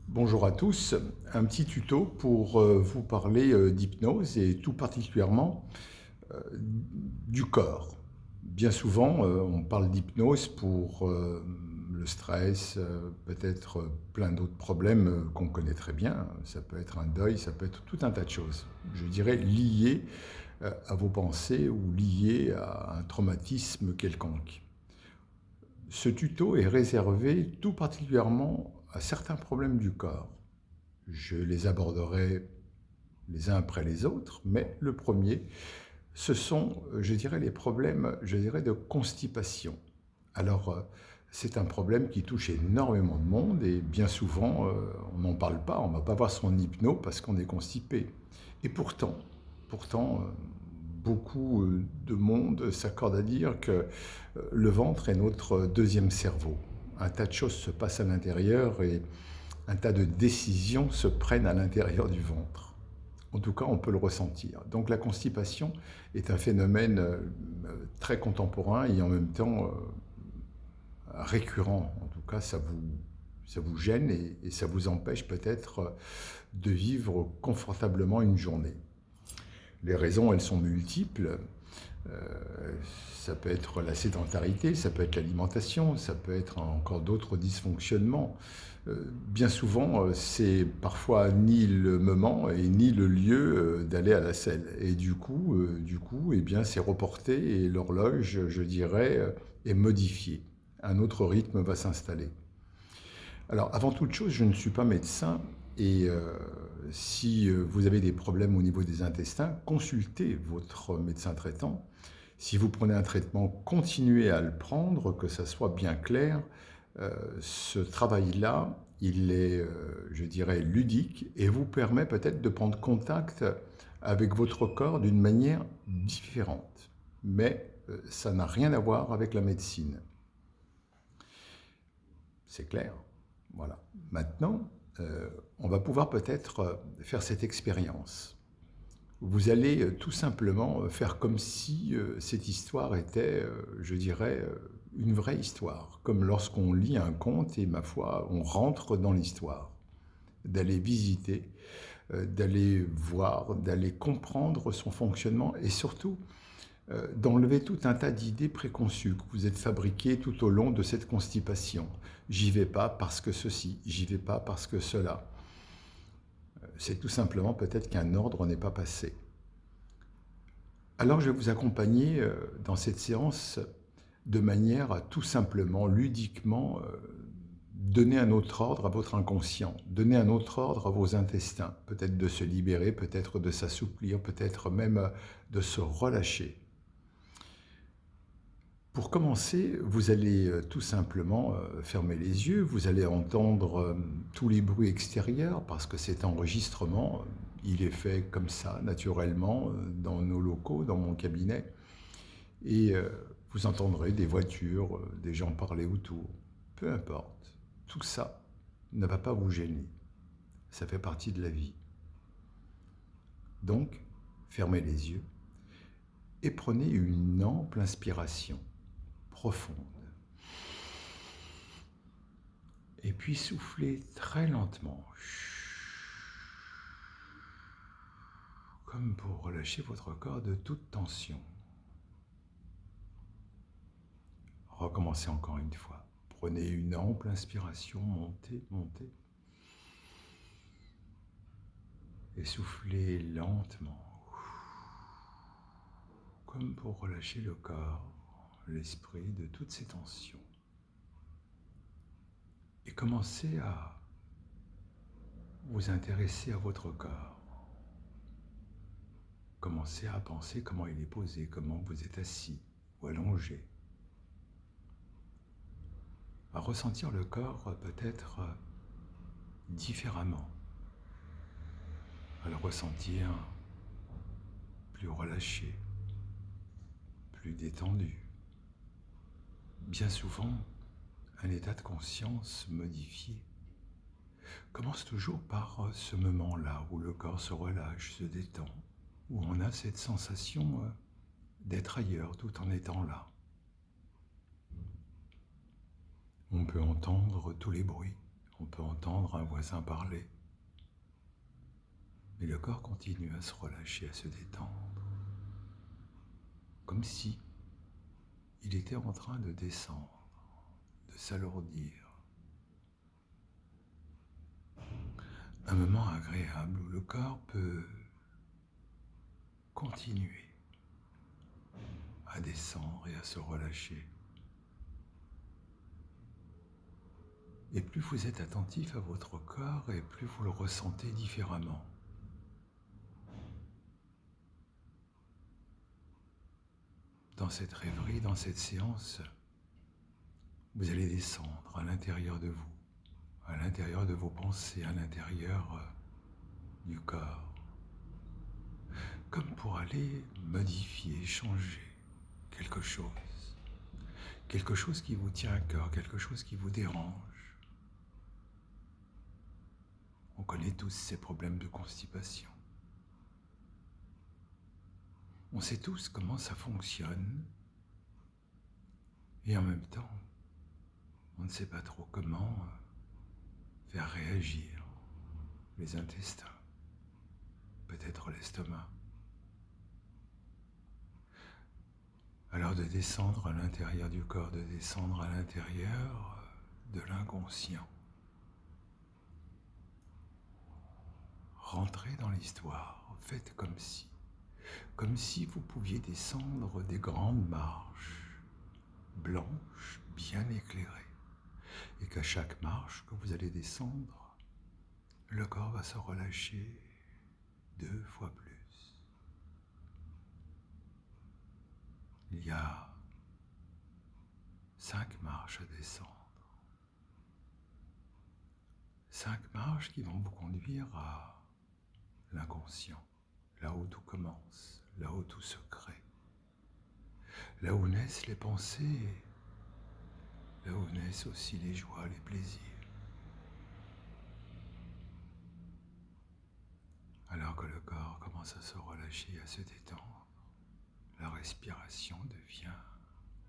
Bonjour à tous, un petit tuto pour vous parler d'hypnose et tout particulièrement euh, du corps. Bien souvent, on parle d'hypnose pour le stress, peut-être plein d'autres problèmes qu'on connaît très bien. Ça peut être un deuil, ça peut être tout un tas de choses, je dirais liées à vos pensées ou liées à un traumatisme quelconque. Ce tuto est réservé tout particulièrement à certains problèmes du corps. Je les aborderai les uns après les autres, mais le premier, ce sont, je dirais, les problèmes, je dirais, de constipation. Alors, c'est un problème qui touche énormément de monde et bien souvent, on n'en parle pas, on ne va pas voir son hypno parce qu'on est constipé. Et pourtant, beaucoup de monde s'accorde à dire que le ventre est notre deuxième cerveau. Un tas de choses se passent à l'intérieur et un tas de décisions se prennent à l'intérieur du ventre. En tout cas, on peut le ressentir. Donc la constipation est un phénomène très contemporain et en même temps récurrent. En tout cas, ça vous gêne et ça vous empêche peut-être de vivre confortablement une journée. Les raisons, elles sont multiples. Ça peut être la sédentarité, ça peut être l'alimentation, ça peut être encore d'autres dysfonctionnements. Bien souvent, c'est parfois ni le moment et ni le lieu d'aller à la selle. Et du coup, eh bien, c'est reporté et l'horloge, je dirais, est modifiée. Un autre rythme va s'installer. Alors, avant toute chose, je ne suis pas médecin et si vous avez des problèmes au niveau des intestins, consultez votre médecin traitant. Si vous prenez un traitement, continuez à le prendre, que ça soit bien clair. Ce travail-là, il est, je dirais, ludique et vous permet peut-être de prendre contact avec votre corps d'une manière différente. Mais ça n'a rien à voir avec la médecine. C'est clair. Voilà. Maintenant, on va pouvoir peut-être faire cette expérience. Vous allez tout simplement faire comme si cette histoire était, je dirais, une vraie histoire. Comme lorsqu'on lit un conte et, ma foi, on rentre dans l'histoire. D'aller visiter, d'aller voir, d'aller comprendre son fonctionnement et surtout d'enlever tout un tas d'idées préconçues que vous êtes fabriquées tout au long de cette constipation. J'y vais pas parce que ceci, j'y vais pas parce que cela. C'est tout simplement peut-être qu'un ordre n'est pas passé. Alors je vais vous accompagner dans cette séance de manière à tout simplement, ludiquement, donner un autre ordre à votre inconscient, donner un autre ordre à vos intestins, peut-être de se libérer, peut-être de s'assouplir, peut-être même de se relâcher. Pour commencer, vous allez tout simplement fermer les yeux, vous allez entendre tous les bruits extérieurs parce que cet enregistrement, il est fait comme ça, naturellement, dans nos locaux, dans mon cabinet. Et vous entendrez des voitures, des gens parler autour. Peu importe, tout ça ne va pas vous gêner. Ça fait partie de la vie. Donc, fermez les yeux et prenez une ample inspiration profonde. Et puis soufflez très lentement, comme pour relâcher votre corps de toute tension. Recommencez encore une fois. Prenez une ample inspiration, montez, montez. Et soufflez lentement, comme pour relâcher le corps, l'esprit de toutes ces tensions. Et commencez à vous intéresser à votre corps. Commencez à penser comment il est posé, comment vous êtes assis ou allongé. À ressentir le corps peut-être différemment. À le ressentir plus relâché, plus détendu. Bien souvent, un état de conscience modifié commence toujours par ce moment-là où le corps se relâche, se détend, où on a cette sensation d'être ailleurs tout en étant là. On peut entendre tous les bruits, On peut entendre un voisin parler. Mais le corps continue à se relâcher, à se détendre. Comme si il était en train de descendre, de s'alourdir. Un moment agréable où le corps peut continuer à descendre et à se relâcher. Et plus vous êtes attentif à votre corps, et plus vous le ressentez différemment. Dans cette rêverie, dans cette séance, vous allez descendre à l'intérieur de vous, à l'intérieur de vos pensées, à l'intérieur du corps, comme pour aller modifier, changer quelque chose qui vous tient à cœur, quelque chose qui vous dérange. On connaît tous ces problèmes de constipation. On sait tous comment ça fonctionne, et en même temps, on ne sait pas trop comment faire réagir les intestins, peut-être l'estomac. Alors de descendre à l'intérieur du corps, de descendre à l'intérieur de l'inconscient. Rentrez dans l'histoire, faites comme si vous pouviez descendre des grandes marches, blanches, bien éclairées, et qu'à chaque marche que vous allez descendre, le corps va se relâcher 2 fois plus. Il y a 5 marches à descendre. 5 marches qui vont vous conduire à l'inconscient, là où tout commence, là où tout se crée, là où naissent les pensées, là où naissent aussi les joies, les plaisirs. Alors que le corps commence à se relâcher, à se détendre, la respiration devient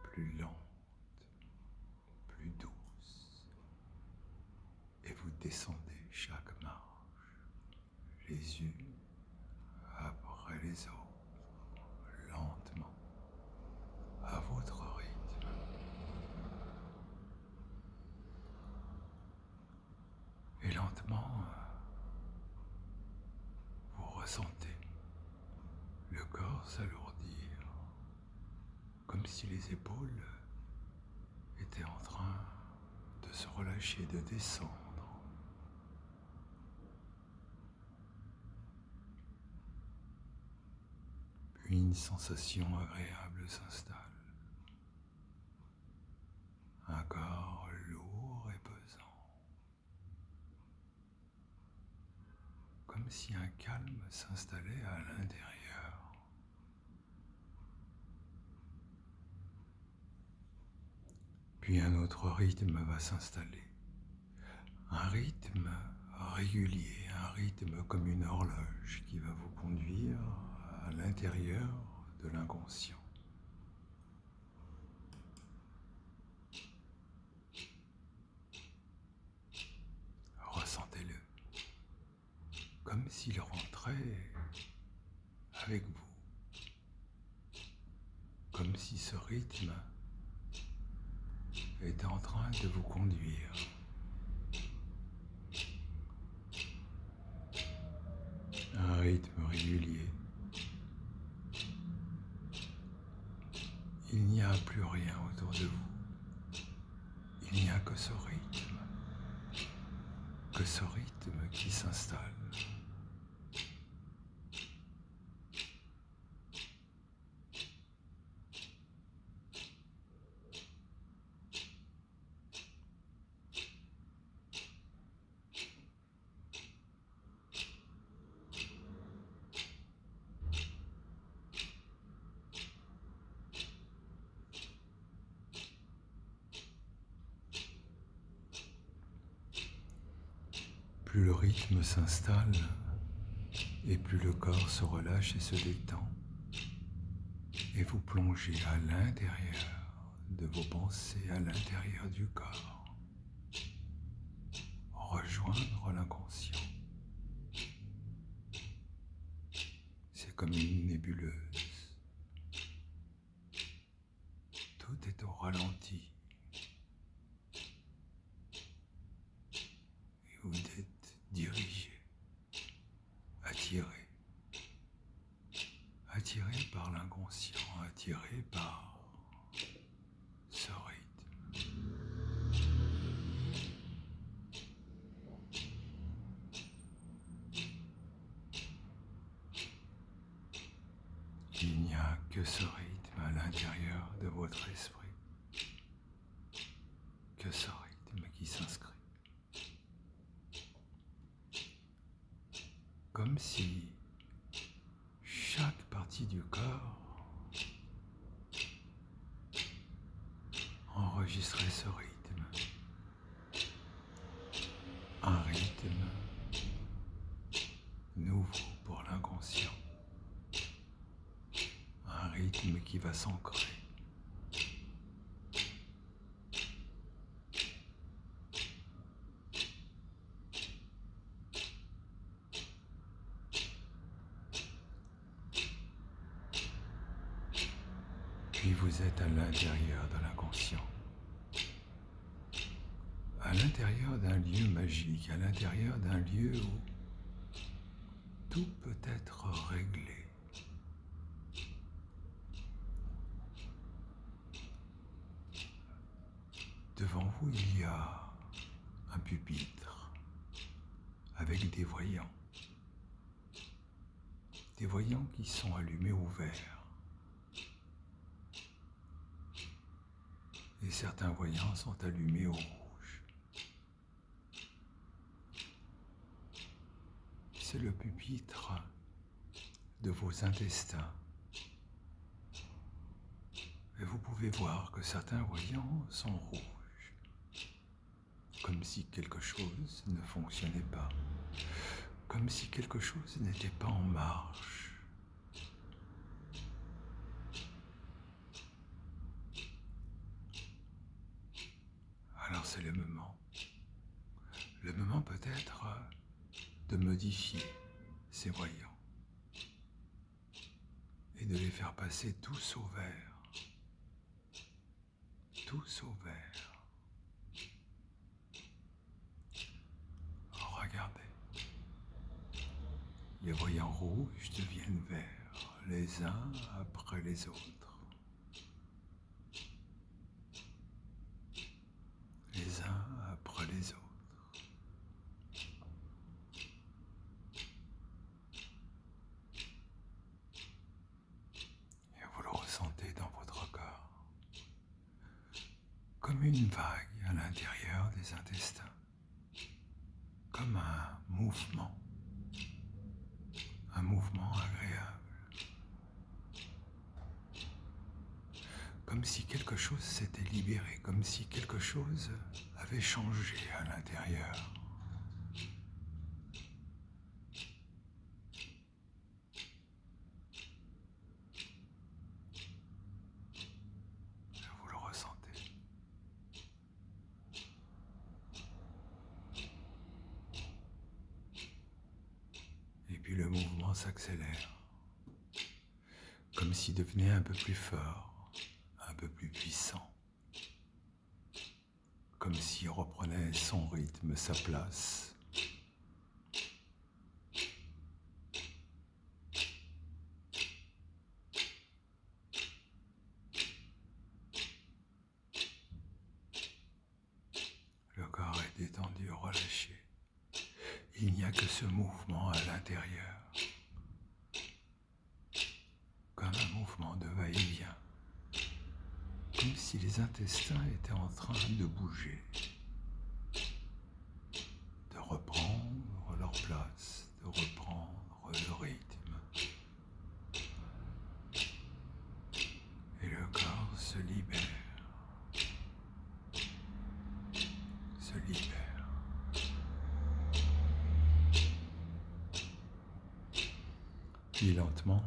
plus lente, plus douce, et vous descendez chaque marche, les unes après les autres, lentement, à votre rythme. Et lentement, vous ressentez le corps s'alourdir, comme si les épaules étaient en train de se relâcher, de descendre. Puis une sensation agréable s'installe. Un corps lourd et pesant. Comme si un calme s'installait à l'intérieur. Puis un autre rythme va s'installer. Un rythme régulier, un rythme comme une horloge qui va vous conduire à l'intérieur de l'inconscient. Ressentez-le, comme s'il rentrait avec vous, comme si ce rythme était en train de vous conduire. Un rythme régulier. Il n'y a plus rien autour de vous. Il n'y a que ce rythme qui s'installe. Plus le rythme s'installe, et plus le corps se relâche et se détend, et vous plongez à l'intérieur de vos pensées, à l'intérieur du corps. rejoindre l'inconscient. C'est comme une nébuleuse. Tout est au ralenti. Et vous êtes dirigé, attiré. Attiré par l'inconscient, attiré par ce rythme. Il n'y a que ce rythme à l'intérieur de votre esprit, que ce rythme qui s'inscrit. Comme si chaque partie du corps enregistrait ce rythme. Un rythme nouveau pour l'inconscient. Un rythme qui va s'ancrer. Puis vous êtes à l'intérieur de l'inconscient. À l'intérieur d'un lieu magique, à l'intérieur d'un lieu où tout peut être réglé. Devant vous, il y a un pupitre avec des voyants qui sont allumés au vert. Et certains voyants sont allumés au rouge. C'est le pupitre de vos intestins. Et vous pouvez voir que certains voyants sont rouges, comme si quelque chose ne fonctionnait pas, comme si quelque chose n'était pas en marche. Alors c'est le moment peut-être de modifier ces voyants et de les faire passer tous au vert. Tous au vert. Regardez. Les voyants rouges deviennent verts, les uns après les autres. Les uns après les autres. Et vous le ressentez dans votre corps. Comme une vague à l'intérieur des intestins, comme un mouvement agréable, comme si quelque chose s'était libéré, comme si quelque chose avait changé à l'intérieur. Vous le ressentez. Et puis le mouvement s'accélère, comme s'il devenait un peu plus fort, un peu plus puissant, comme s'il reprenait son rythme, sa place. Le corps est détendu, relâché. Il n'y a que ce mouvement à l'intérieur, comme un mouvement de va-et-vient, comme si les intestins étaient en train de bouger, de reprendre leur place, de reprendre le rythme. Et le corps se libère, se libère. Puis lentement,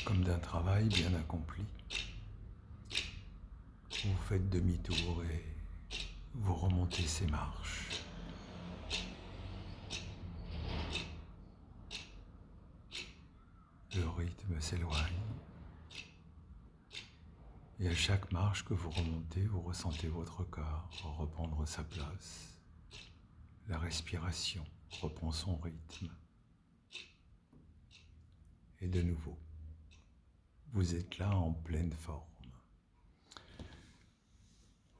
comme d'un travail bien accompli, vous faites demi-tour et vous remontez ces marches. Le rythme s'éloigne. Et à chaque marche que vous remontez, vous ressentez votre corps reprendre sa place. La respiration reprend son rythme. Et de nouveau, vous êtes là en pleine forme.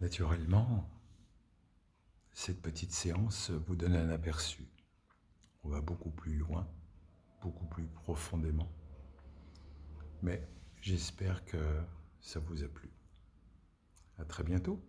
Naturellement, cette petite séance vous donne un aperçu. On va beaucoup plus loin, beaucoup plus profondément. Mais j'espère que ça vous a plu. À très bientôt.